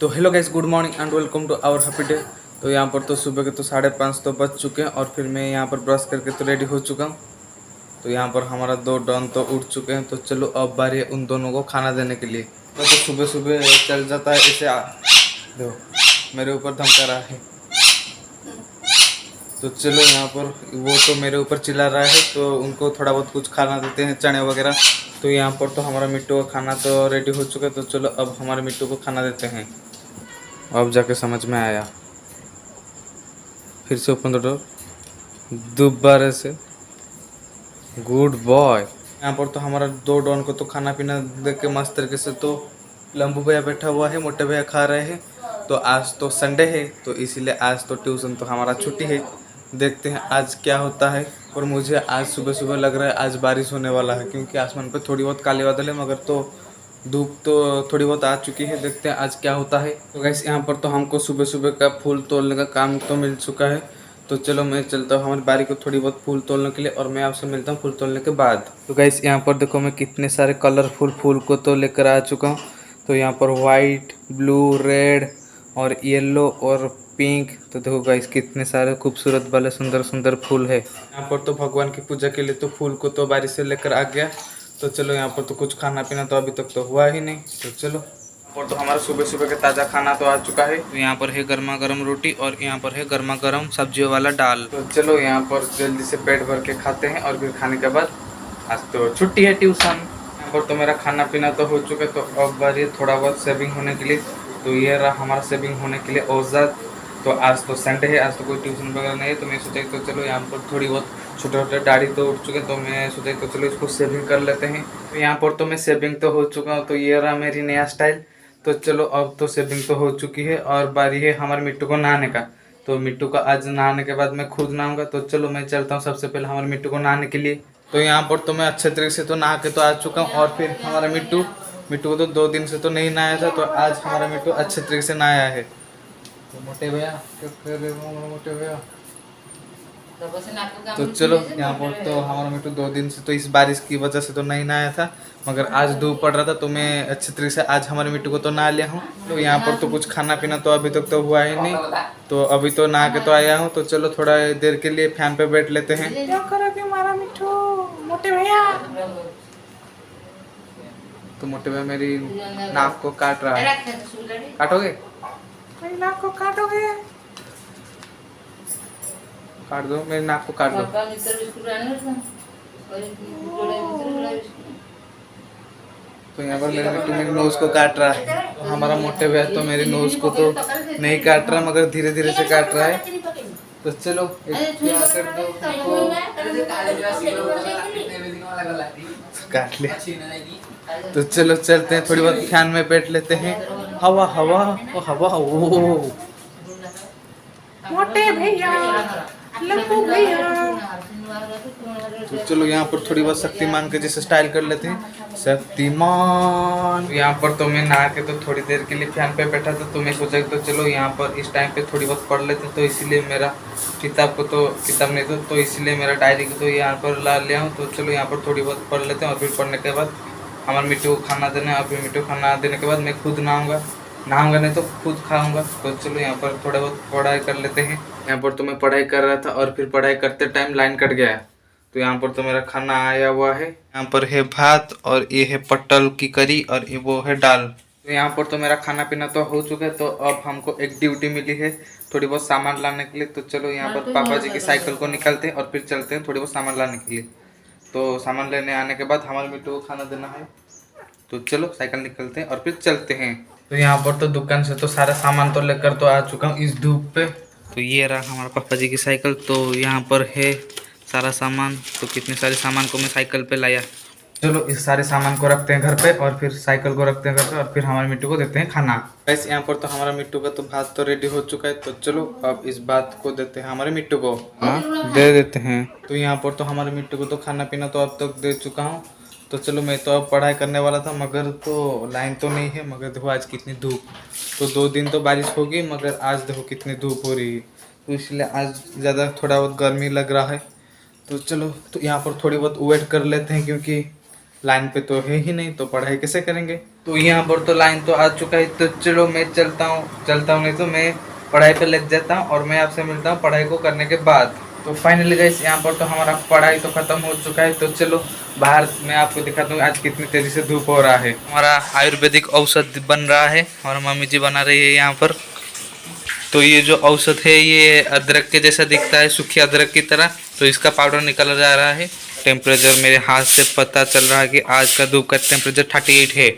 तो hello guys, good morning and welcome to our happy day. तो यहाँ पर तो सुबह के तो 5:30 तो बज चुके हैं और फिर मैं यहाँ पर ब्रश करके तो रेडी हो चुका हूँ। तो यहाँ पर हमारा दो डॉन तो उठ चुके हैं। तो चलो अब बारी है उन दोनों को खाना देने के लिए। तो सुबह सुबह चल जाता है इसे देखो मेरे ऊपर धमका रहा है। तो चलो यहाँ पर वो तो मेरे ऊपर चिल्ला रहा है, तो उनको थोड़ा बहुत कुछ खाना देते हैं, चने वगैरह। तो यहाँ पर तो हमारा मिट्टू का खाना तो रेडी हो चुका है। तो चलो अब हमारे मिट्टू को खाना देते हैं। अब जाके समझ में आया। फिर से ओपन द डोर दोबारा से। Good boy. यहाँ पर तो हमारा दो डॉन को तो खाना पीना देख के मस्त तरीके से तो लंबू भैया बैठा हुआ है, मोटे भैया खा रहे हैं। तो आज तो संडे है, तो इसीलिए आज तो ट्यूशन तो हमारा छुट्टी है। देखते हैं आज क्या होता है। और मुझे आज सुबह सुबह लग रहा है आज बारिश होने वाला है, क्योंकि आसमान पे थोड़ी बहुत काले बादल है, मगर तो धूप तो थोड़ी बहुत आ चुकी है। देखते हैं आज क्या होता है। तो गाइस यहाँ पर तो हमको सुबह सुबह का फूल तोड़ने का काम तो मिल चुका है। तो चलो मैं चलता हूँ हमारी बारी को थोड़ी बहुत फूल तोड़ने के लिए, और मैं आपसे मिलता हूँ फूल तोड़ने के बाद। तो गाइस यहाँ पर देखो मैं कितने सारे कलरफुल फूल को तो लेकर आ चुका हूँ। तो यहाँ पर वाइट, ब्लू, रेड और येलो और पिंक। तो देखो गाइस कितने सारे खूबसूरत वाले सुंदर सुंदर फूल है। यहाँ पर तो भगवान की पूजा के लिए तो फूल को तो बारिश से लेकर आ गया। तो चलो यहाँ पर तो कुछ खाना पीना तो अभी तक तो हुआ ही नहीं। तो चलो, और तो हमारा सुबह सुबह का ताज़ा खाना तो आ चुका है। तो यहाँ पर है गर्मा गर्म रोटी और यहाँ पर है गर्मा गर्म सब्जियों वाला दाल। तो चलो यहाँ पर जल्दी से पेट भर के खाते हैं, और फिर खाने के बाद आज तो छुट्टी है ट्यूशन। यहाँ पर तो मेरा खाना पीना तो हो चुका है। तो अब बारी है थोड़ा बहुत सेविंग होने के लिए। तो ये रहा हमारा सेविंग होने के लिए औसत। तो आज तो संडे है, आज तो कोई ट्यूशन वगैरह नहीं है। तो मैं सोचा तो चलो यहाँ पर थोड़ी बहुत छोटे छोटे दाढ़ी तो उठ चुके, तो मैं सोचा तो चलो इसको सेविंग कर लेते हैं। तो यहाँ पर तो मैं सेविंग तो हो चुका हूँ। तो ये रहा मेरी नया स्टाइल। तो चलो अब तो सेविंग तो हो चुकी है, और बारी है हमारे मिट्टू को नहाने का। तो मिट्टू का आज नहाने के बाद मैं खुद नहाऊंगा। तो चलो मैं चलता हूँ सबसे पहले हमारे मिट्टू को नहाने के लिए। तो यहाँ पर तो मैं अच्छे तरीके से तो नहा के तो आ चुका हूँ। और फिर हमारा मिट्टू मिट्टू को तो 2 दिन से तो नहीं नहाया था, तो आज हमारा मिट्टू अच्छे तरीके से नहाया है। तो मोटे भैया क्या कर रहे हो मोटे भैया? तो चलो यहाँ पर तो हमारा मिट्टू 2 दिन से तो इस बारिश की वजह से तो नहीं नहाया था, मगर आज धूप पड़ रहा था, तो मैं अच्छे तरीके से आज हमारे मिट्टू को तो नहा लिया हूँ। तो यहाँ पर तो कुछ खाना पीना तो अभी तक तो हुआ ही नहीं। तो अभी तो नहा के तो आया हूँ। तो चलो थोड़ा देर के लिए फैन पे बैठ लेते हैं। क्या करोगे हमारा मिट्टू मोटे भैया? तो मोटे भैया मेरी नाक को काट रहा है। काटोगे? मेरी नाक को काटोगे? काट दो, मेरी नाक को काट दो। तो यहाँ पर मेरे मिट्टू मेरी नोज को काट रहा है। तो हमारा मोटे भैया तो मेरी नोज को तो नहीं काट रहा, मगर धीरे धीरे से काट रहा है। तो चलो कर दो, काट लिया। तो चलो चलते हैं, थोड़ी बहुत फैन में बैठ लेते हैं। हवा हवा ओ हवा ओ मोटे भैया, लंबू भैया। तो चलो यहाँ पर थोड़ी बहुत शक्तिमान के जैसे स्टाइल कर लेते हैं। शक्तिमान। यहाँ पर तो मैं नहा के तो थोड़ी देर के लिए फैन पे बैठा था। तो मैं सोचा तो चलो यहाँ पर इस टाइम पे थोड़ी बहुत पढ़ लेते। तो इसीलिए मेरा किताब नहीं तो इसीलिए मेरा डायरी को तो यहाँ पर ला लिया हूँ। तो चलो यहाँ पर थोड़ी बहुत पढ़ लेते हैं, और फिर पढ़ने के बाद हमारे मिट्टू को खाना देना है। और फिर मिट्टू को खाना देने के बाद मैं खुद नहाऊंगा नहीं तो खुद खाऊंगा। तो चलो यहाँ पर थोड़ा बहुत पढ़ाई कर लेते हैं। यहाँ पर तो मैं पढ़ाई कर रहा था, और फिर पढ़ाई करते टाइम लाइन कट गया। तो यहाँ पर तो मेरा खाना आया हुआ है। यहाँ पर है भात, और ये है पटल की करी, और ये वो है दाल। तो यहाँ पर तो मेरा खाना पीना तो हो चुका है। तो अब हमको एक ड्यूटी मिली है थोड़ी बहुत सामान लाने के लिए। तो चलो यहाँ पर पापा जी की साइकिल को निकालते हैं, और फिर चलते हैं थोड़ी बहुत सामान लाने के लिए। तो सामान लेने आने के बाद हमारे मिट्टू को खाना देना है। तो चलो साइकिल निकलते हैं और फिर चलते हैं। तो यहाँ पर तो दुकान से तो सारा सामान तो लेकर तो आ चुका हूँ इस धूप पे। तो ये रहा हमारा पापा जी की साइकिल। तो यहाँ पर है सारा सामान। तो कितने सारे सामान को मैं साइकिल पे लाया। चलो इस सारे सामान को रखते हैं घर पे, और फिर साइकिल को रखते हैं घर पे, और फिर हमारे मिट्टू को देते हैं खाना। वैसे यहाँ पर तो हमारा मिट्टू का तो भात तो रेडी हो चुका है। तो चलो अब इस बात को देते हैं हमारे मिट्टू को। हाँ दे देते हैं। तो यहाँ पर तो हमारे मिट्टू को तो खाना पीना तो अब तक दे चुका हूँ। तो चलो मैं तो अब पढ़ाई करने वाला था, मगर तो लाइन तो नहीं है। मगर देखो आज कितनी धूप। तो 2 दिन तो बारिश होगी, मगर आज देखो कितनी धूप हो रही है। तो इसलिए आज ज़्यादा थोड़ा बहुत गर्मी लग रहा है। तो चलो तो यहाँ पर थोड़ी बहुत वेट कर लेते हैं, क्योंकि लाइन पे तो है ही नहीं, तो पढ़ाई कैसे करेंगे। तो यहाँ पर तो लाइन तो आ चुका है, तो चलो मैं चलता हूँ, नहीं तो मैं पढ़ाई पे लग जाता हूँ और मैं आपसे मिलता हूँ पढ़ाई को करने के बाद। तो फाइनली गाइस यहाँ पर तो हमारा पढ़ाई तो खत्म हो चुका है। तो चलो बाहर मैं आपको दिखाता हूँ आज कितनी तेजी से धूप हो रहा है। हमारा आयुर्वेदिक औषध बन रहा है और मम्मी जी बना रही है यहाँ पर। तो ये जो औषध है ये अदरक के जैसा दिखता है, सूखी अदरक की तरह। तो इसका पाउडर निकाला जा रहा है। टेम्परेचर मेरे हाथ से पता चल रहा है कि आज का धूप का टेम्परेचर 38 है।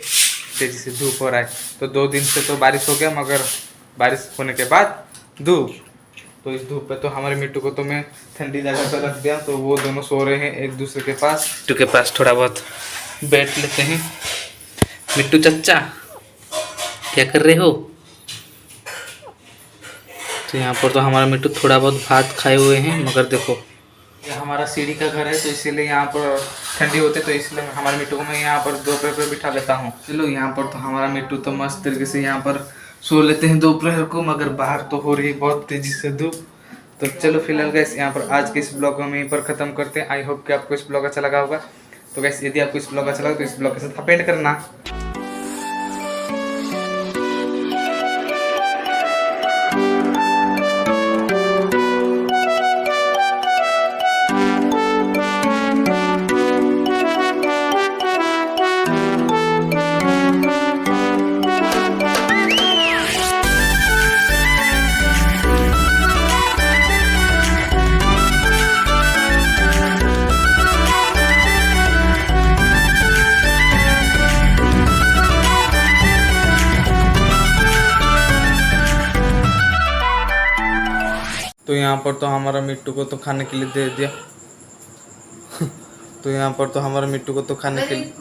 तेजी से धूप हो रहा है। तो 2 दिन से तो बारिश हो गया, मगर बारिश होने के बाद धूप। तो इस धूप पे तो हमारे मिट्टू को तो मैं ठंडी जगह पर रख दिया, तो वो दोनों सो रहे हैं एक दूसरे के पास। मिट्टू के पास थोड़ा बहुत बैठ लेते हैं। मिट्टू चच्चा क्या कर रहे हो। तो यहाँ पर तो हमारा मिट्टू थोड़ा बहुत भात खाए हुए हैं, मगर देखो ये हमारा सीढ़ी का घर है, तो इसीलिए यहाँ पर ठंडी होती है, तो इसलिए हमारे मिट्टू को मैं यहाँ पर दोपहर पर बिठा लेता हूँ। चलो यहाँ पर तो हमारा मिट्टू तो मस्त तरीके से यहाँ पर सो लेते हैं दोपहर को, मगर बाहर तो हो रही है बहुत तेजी से धूप। तो चलो फिलहाल गैस यहाँ पर आज के इस ब्लॉग को हम यहीं पर ख़त्म करते हैं। आई होप कि आपको इस ब्लॉग अच्छा लगा होगा। तो गैस यदि आपको इस ब्लॉग अच्छा लगा तो इस ब्लॉग के साथ कमेंट करना। तो यहाँ पर तो हमारा मिट्टू को तो खाने के लिए दे दिया। तो यहाँ पर तो हमारा मिट्टू को तो खाने के लिए